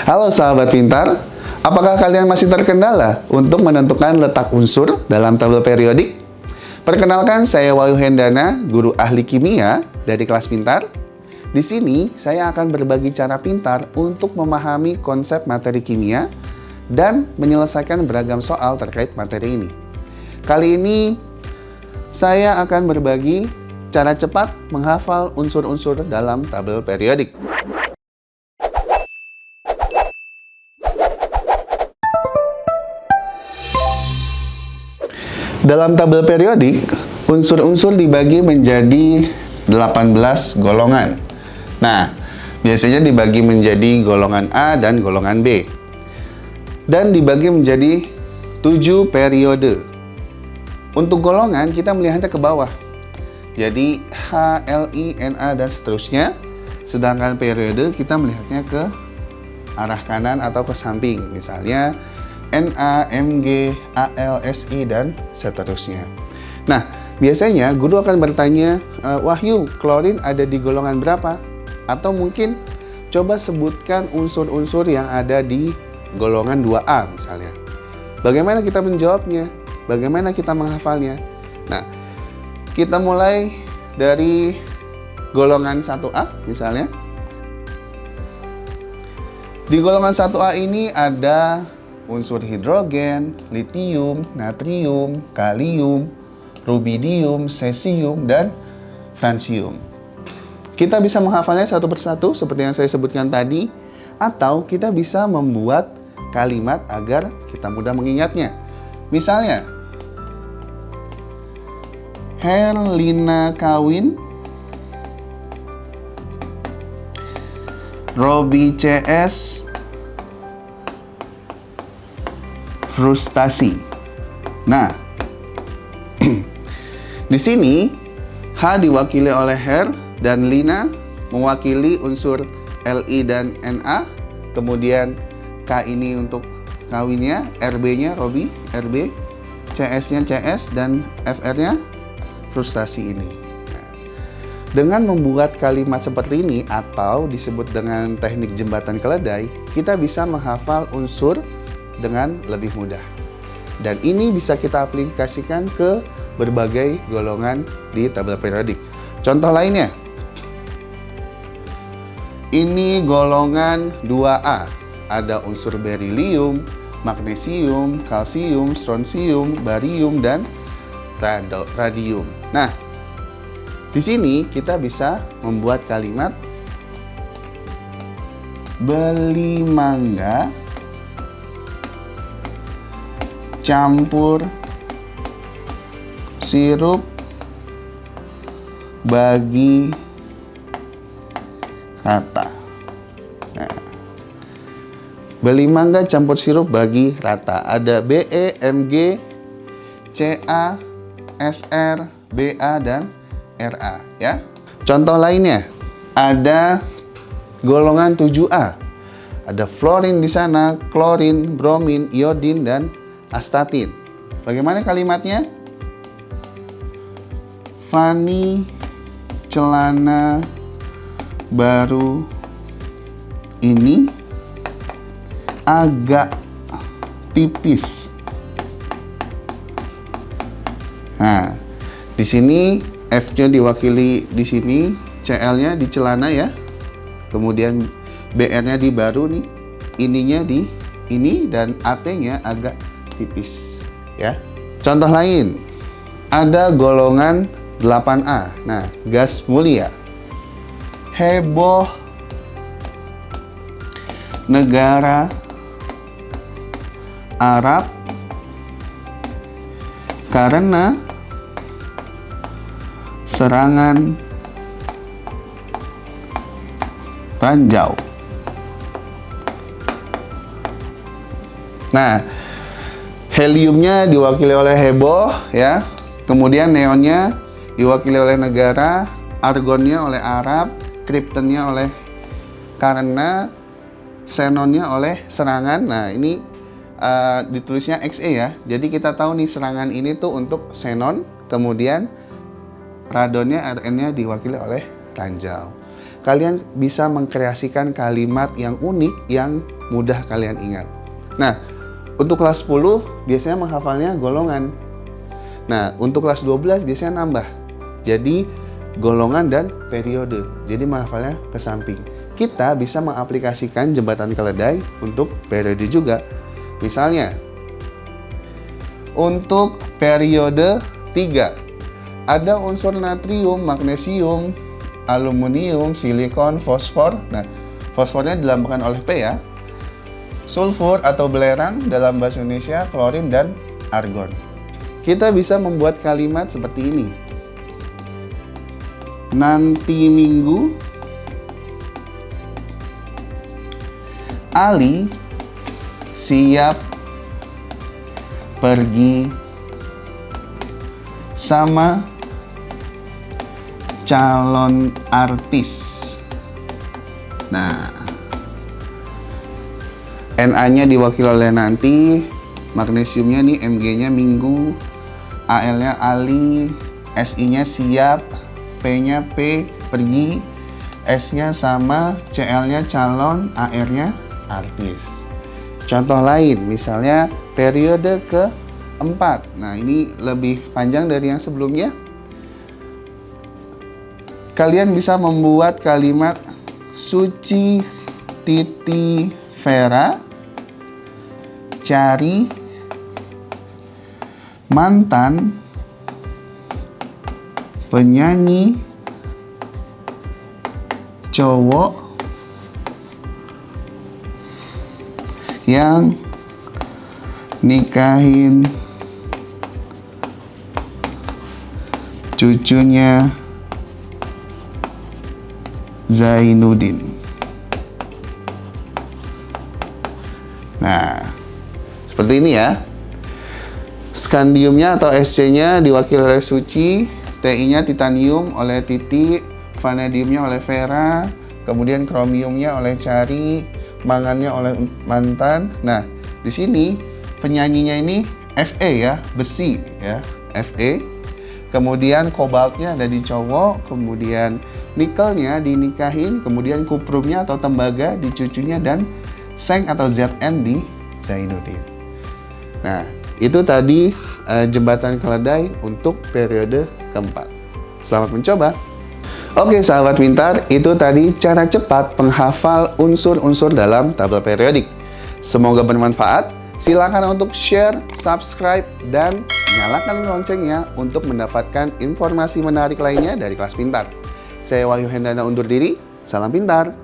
Halo sahabat pintar, apakah kalian masih terkendala untuk menentukan letak unsur dalam tabel periodik? Perkenalkan, saya Wahyu Hendana, guru ahli kimia dari kelas pintar. Di sini, saya akan berbagi cara pintar untuk memahami konsep materi kimia dan menyelesaikan beragam soal terkait materi ini. Kali ini, saya akan berbagi cara cepat menghafal unsur-unsur dalam tabel periodik. Dalam tabel periodik, unsur-unsur dibagi menjadi 18 golongan. Nah, biasanya dibagi menjadi golongan A dan golongan B. Dan dibagi menjadi 7 periode. Untuk golongan, kita melihatnya ke bawah. Jadi, H, L, I, Na, dan seterusnya. Sedangkan periode, kita melihatnya ke arah kanan atau ke samping. Misalnya, Na, Mg, Al, Si, dan seterusnya. Nah, biasanya guru akan bertanya, Wahyu, klorin ada di golongan berapa? Atau mungkin coba sebutkan unsur-unsur yang ada di golongan 2A misalnya. Bagaimana kita menjawabnya? Bagaimana kita menghafalnya? Nah, kita mulai dari golongan 1A misalnya. Di golongan 1A ini ada unsur hidrogen, litium, natrium, kalium, rubidium, cesium, dan fransium. Kita bisa menghafalnya satu persatu seperti yang saya sebutkan tadi, atau kita bisa membuat kalimat agar kita mudah mengingatnya. Misalnya, Herlina kawin, Robi CS, frustasi. Nah, di sini H diwakili oleh Her dan Lina mewakili unsur Li dan Na. Kemudian K ini untuk kawinnya, RB-nya Robi, RB, CS-nya CS, dan FR-nya frustasi ini. Nah, dengan membuat kalimat seperti ini atau disebut dengan teknik jembatan keledai, kita bisa menghafal unsur dengan lebih mudah. Dan ini bisa kita aplikasikan ke berbagai golongan di tabel periodik. Contoh lainnya, ini golongan 2A. Ada unsur berilium, magnesium, kalsium, strontium, barium, dan radium. Nah, di sini kita bisa membuat kalimat beli mangga campur sirup bagi rata. Nah, beli mangga campur sirup bagi rata. Ada Be, Mg, Ca, Sr, Ba, dan Ra. Ya. Contoh lainnya, ada golongan 7A. Ada fluorin di sana, klorin, bromin, iodin, dan astatin. Bagaimana kalimatnya? Fani celana baru ini agak tipis. Nah, di sini F-nya diwakili di sini, Cl-nya di celana ya. Kemudian Br-nya di baru nih, ininya di ini, dan At-nya agak tipis ya. Contoh lain, ada golongan 8A. Nah, gas mulia. Heboh negara Arab karena serangan ranjau. Nah, heliumnya diwakili oleh heboh ya. Kemudian neonnya diwakili oleh negara, argonnya oleh Arab, kryptonnya oleh karena, xenonnya oleh serangan. Nah, ini ditulisnya Xe ya. Jadi kita tahu nih serangan ini tuh untuk xenon. Kemudian radonnya, Rn-nya diwakili oleh ranjau. kalian bisa mengkreasikan kalimat yang unik yang mudah kalian ingat. Nah, untuk kelas 10 biasanya menghafalnya golongan. Nah, untuk kelas 12 biasanya nambah. Jadi, golongan dan periode. Jadi, menghafalnya ke samping. Kita bisa mengaplikasikan jembatan keledai untuk periode juga. Misalnya, untuk periode 3, ada unsur natrium, magnesium, aluminium, silikon, fosfor. Nah, fosfornya dilambangkan oleh P ya. Sulfur atau belerang dalam bahasa Indonesia, klorin dan argon. Kita bisa membuat kalimat seperti ini. Nanti Minggu, Ali siap pergi sama calon artis. Nah, Na-nya diwakili oleh nanti, magnesiumnya nih Mg-nya minggu, Al-nya Ali, Si-nya siap, P-nya P pergi, S-nya sama, Cl-nya calon, Ar-nya artis. Contoh lain, misalnya periode keempat. Nah, ini lebih panjang dari yang sebelumnya. Kalian bisa membuat kalimat Suci Titi Vera cari mantan penyanyi cowok yang nikahin cucunya Zainuddin. Nah, seperti ini ya. Skandiumnya atau Sc-nya diwakili oleh Suci, Ti-nya titanium oleh Titi, vanadiumnya oleh Vera, kemudian kromiumnya oleh Cari, mangannya oleh mantan. Nah, di sini penyanyinya ini Fe ya, besi ya, Fe. Kemudian kobaltnya ada di cowok, kemudian nikelnya dinikahin, kemudian kuprumnya atau tembaga di cucunya, dan seng atau Zn di Zainuddin. Nah, itu tadi jembatan keledai untuk periode keempat. Selamat mencoba. Oke sahabat pintar, itu tadi cara cepat penghafal unsur-unsur dalam tabel periodik. Semoga bermanfaat. Silakan untuk share, subscribe, dan nyalakan loncengnya untuk mendapatkan informasi menarik lainnya dari Kelas Pintar. Saya Wahyu Hendana undur diri, salam pintar.